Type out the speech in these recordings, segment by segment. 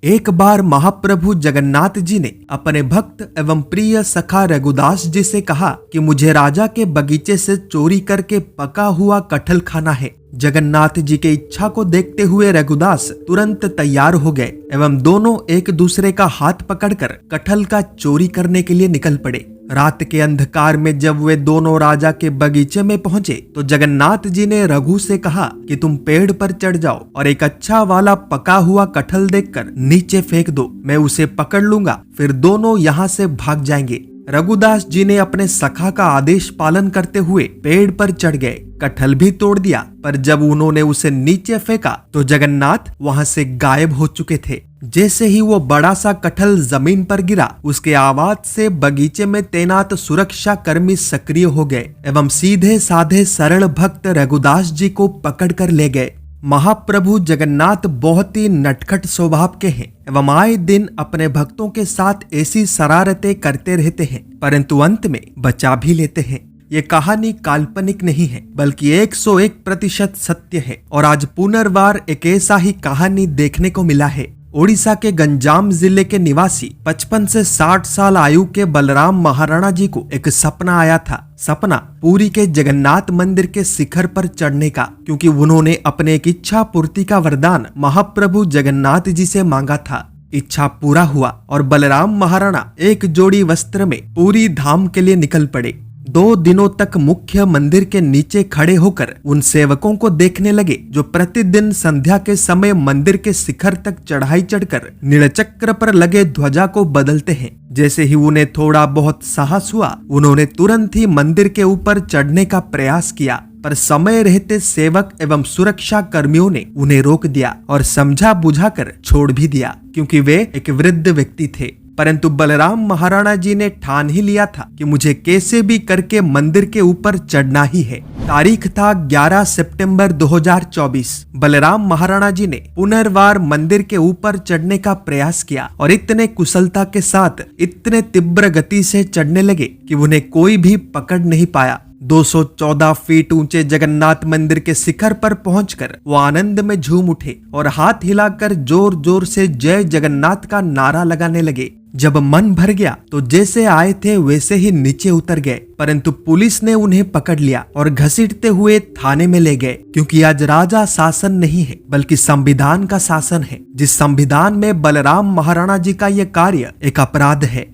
एक बार महाप्रभु जगन्नाथ जी ने अपने भक्त एवं प्रिय सखा रघुदास जी से कहा कि मुझे राजा के बगीचे से चोरी करके पका हुआ कटहल खाना है। जगन्नाथ जी के इच्छा को देखते हुए रघुदास तुरंत तैयार हो गए एवं दोनों एक दूसरे का हाथ पकड़कर कटहल का चोरी करने के लिए निकल पड़े। रात के अंधकार में जब वे दोनों राजा के बगीचे में पहुंचे तो जगन्नाथ जी ने रघु से कहा कि तुम पेड़ पर चढ़ जाओ और एक अच्छा वाला पका हुआ कटहल देखकर नीचे फेंक दो, मैं उसे पकड़ लूंगा, फिर दोनों यहाँ से भाग जाएंगे। रघुदास जी ने अपने सखा का आदेश पालन करते हुए पेड़ पर चढ़ गए। कटहल भी तोड़ दिया, पर जब उन्होंने उसे नीचे फेंका तो जगन्नाथ वहां से गायब हो चुके थे। जैसे ही वो बड़ा सा कटहल जमीन पर गिरा, उसके आवाज से बगीचे में तैनात सुरक्षा कर्मी सक्रिय हो गए एवं सीधे साधे सरल भक्त रघुदास जी को पकड़ कर ले गए। महाप्रभु जगन्नाथ बहुत ही नटखट स्वभाव के हैं एवं आए दिन अपने भक्तों के साथ ऐसी शरारतें करते रहते हैं, परंतु अंत में बचा भी लेते हैं। ये कहानी काल्पनिक नहीं है बल्कि 101% सत्य है और आज पुनर्वार एक ऐसा ही कहानी देखने को मिला है। ओडिशा के गंजाम जिले के निवासी 55 से 60 साल आयु के बलराम महाराणा जी को एक सपना आया था। सपना पुरी के जगन्नाथ मंदिर के शिखर पर चढ़ने का, क्योंकि उन्होंने अपने एक इच्छा पूर्ति का वरदान महाप्रभु जगन्नाथ जी से मांगा था। इच्छा पूरा हुआ और बलराम महाराणा एक जोड़ी वस्त्र में पूरी धाम के लिए निकल पड़े। 2 दिनों तक मुख्य मंदिर के नीचे खड़े होकर उन सेवकों को देखने लगे जो प्रतिदिन संध्या के समय मंदिर के शिखर तक चढ़ाई चढ़कर नीलचक्र पर लगे ध्वजा को बदलते हैं। जैसे ही उन्हें थोड़ा बहुत साहस हुआ, उन्होंने तुरंत ही मंदिर के ऊपर चढ़ने का प्रयास किया, पर समय रहते सेवक एवं सुरक्षा कर्मियों ने उन्हें रोक दिया और समझा बुझाकर छोड़ भी दिया, क्योंकि वे एक वृद्ध व्यक्ति थे। परंतु बलराम महाराणा जी ने ठान ही लिया था कि मुझे कैसे भी करके मंदिर के ऊपर चढ़ना ही है। तारीख था 11 सितंबर 2024। बलराम महाराणा जी ने पुनर्वार मंदिर के ऊपर चढ़ने का प्रयास किया और इतने कुशलता के साथ इतने तीव्र गति से चढ़ने लगे कि उन्हें कोई भी पकड़ नहीं पाया। 214 फीट ऊंचे जगन्नाथ मंदिर के शिखर पर पहुंचकर वो आनंद में झूम उठे और हाथ हिलाकर जोर जोर से जय जगन्नाथ का नारा लगाने लगे। जब मन भर गया तो जैसे आए थे वैसे ही नीचे उतर गए, परंतु पुलिस ने उन्हें पकड़ लिया और घसीटते हुए थाने में ले गए, क्योंकि आज राजा शासन नहीं है बल्कि संविधान का शासन है, जिस संविधान में बलराम महाराणा जी का यह कार्य एक अपराध है।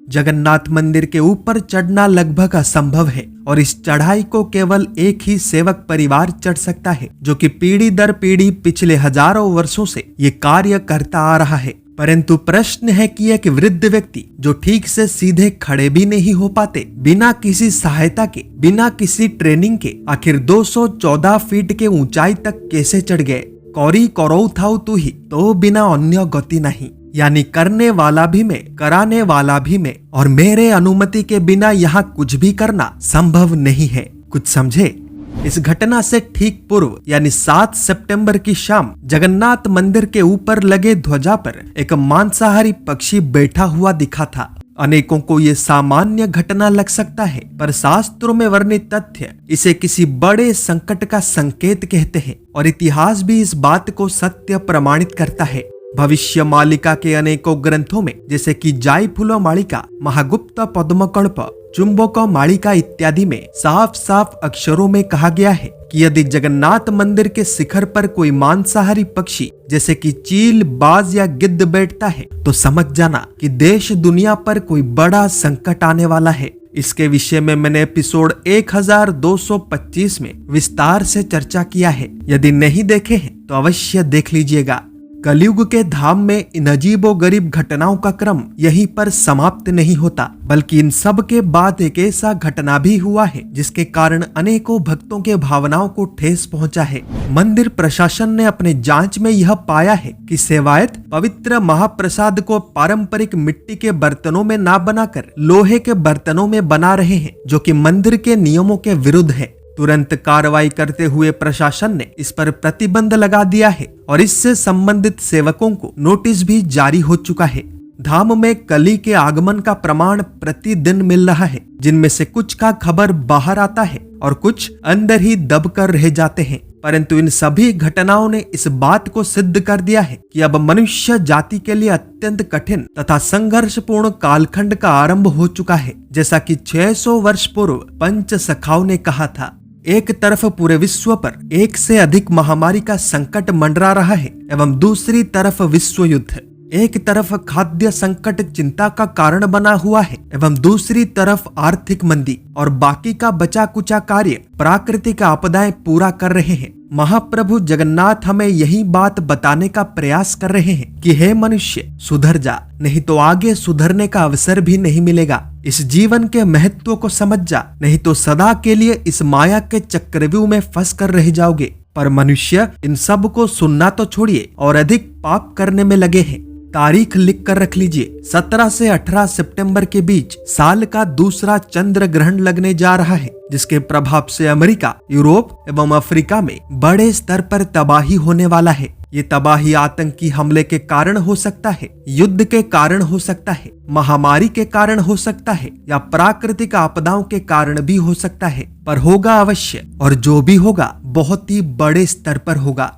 जगन्नाथ मंदिर के ऊपर चढ़ना लगभग असंभव है और इस चढ़ाई को केवल एक ही सेवक परिवार चढ़ सकता है, जो कि पीढ़ी दर पीढ़ी पिछले हजारों वर्षों से ये कार्य करता आ रहा है। परंतु प्रश्न है कि एक वृद्ध व्यक्ति जो ठीक से सीधे खड़े भी नहीं हो पाते, बिना किसी सहायता के, बिना किसी ट्रेनिंग के, आखिर 214 फीट के ऊंचाई तक कैसे चढ़ गए। कौरी करौ थाउ तू ही, तो बिना अन्य गति नहीं, यानी करने वाला भी मैं, कराने वाला भी मैं, और मेरे अनुमति के बिना यहाँ कुछ भी करना संभव नहीं है। कुछ समझे? इस घटना से ठीक पूर्व यानी 7 सितंबर की शाम जगन्नाथ मंदिर के ऊपर लगे ध्वजा पर एक मांसाहारी पक्षी बैठा हुआ दिखा था। अनेकों को ये सामान्य घटना लग सकता है, पर शास्त्रों में वर्णित तथ्य इसे किसी बड़े संकट का संकेत कहते हैं और इतिहास भी इस बात को सत्य प्रमाणित करता है। भविष्य मालिका के अनेकों ग्रंथों में, जैसे कि जायफुल मालिका, महागुप्त पद्मकल्प, चुंबक मालिका इत्यादि में साफ साफ अक्षरों में कहा गया है कि यदि जगन्नाथ मंदिर के शिखर पर कोई मांसाहारी पक्षी जैसे कि चील, बाज या गिद्ध बैठता है तो समझ जाना कि देश दुनिया पर कोई बड़ा संकट आने वाला है। इसके विषय में मैंने एपिसोड 1225 में विस्तार से चर्चा किया है। यदि नहीं देखे हैं तो अवश्य देख लीजिएगा। कलयुग के धाम में इन अजीबो गरीब घटनाओं का क्रम यहीं पर समाप्त नहीं होता, बल्कि इन सब के बाद एक ऐसा घटना भी हुआ है जिसके कारण अनेकों भक्तों के भावनाओं को ठेस पहुंचा है। मंदिर प्रशासन ने अपने जांच में यह पाया है कि सेवायत पवित्र महाप्रसाद को पारंपरिक मिट्टी के बर्तनों में ना बनाकर लोहे के बर्तनों में बना रहे हैं, जो कि मंदिर के नियमों के विरुद्ध है। तुरंत कार्रवाई करते हुए प्रशासन ने इस पर प्रतिबंध लगा दिया है और इससे संबंधित सेवकों को नोटिस भी जारी हो चुका है। धाम में कली के आगमन का प्रमाण प्रतिदिन मिल रहा है, जिनमें से कुछ का खबर बाहर आता है और कुछ अंदर ही दब कर रह जाते हैं। परंतु इन सभी घटनाओं ने इस बात को सिद्ध कर दिया है कि अब मनुष्य जाति के लिए अत्यंत कठिन तथा संघर्षपूर्ण कालखंड का आरंभ हो चुका है। जैसा कि 600 वर्ष पूर्व पंच सखाओं ने कहा था, एक तरफ पूरे विश्व पर एक से अधिक महामारी का संकट मंडरा रहा है एवं दूसरी तरफ विश्व युद्ध। एक तरफ खाद्य संकट चिंता का कारण बना हुआ है एवं दूसरी तरफ आर्थिक मंदी और बाकी का बचा कुचा कार्य प्राकृतिक आपदाएं पूरा कर रहे हैं। महाप्रभु जगन्नाथ हमें यही बात बताने का प्रयास कर रहे हैं कि हे मनुष्य, सुधर जा, नहीं तो आगे सुधरने का अवसर भी नहीं मिलेगा। इस जीवन के महत्व को समझ जा, नहीं तो सदा के लिए इस माया के चक्रव्यूह में फंस कर रह जाओगे। पर मनुष्य इन सब को सुनना तो छोड़िए और अधिक पाप करने में लगे हैं। तारीख लिख कर रख लीजिए, 17 से 18 सितंबर के बीच साल का दूसरा चंद्र ग्रहण लगने जा रहा है, जिसके प्रभाव से अमेरिका, यूरोप एवं अफ्रीका में बड़े स्तर पर तबाही होने वाला है। ये तबाही आतंकी हमले के कारण हो सकता है, युद्ध के कारण हो सकता है, महामारी के कारण हो सकता है या प्राकृतिक आपदाओं के कारण भी हो सकता है, पर होगा अवश्य। और जो भी होगा बहुत ही बड़े स्तर पर होगा।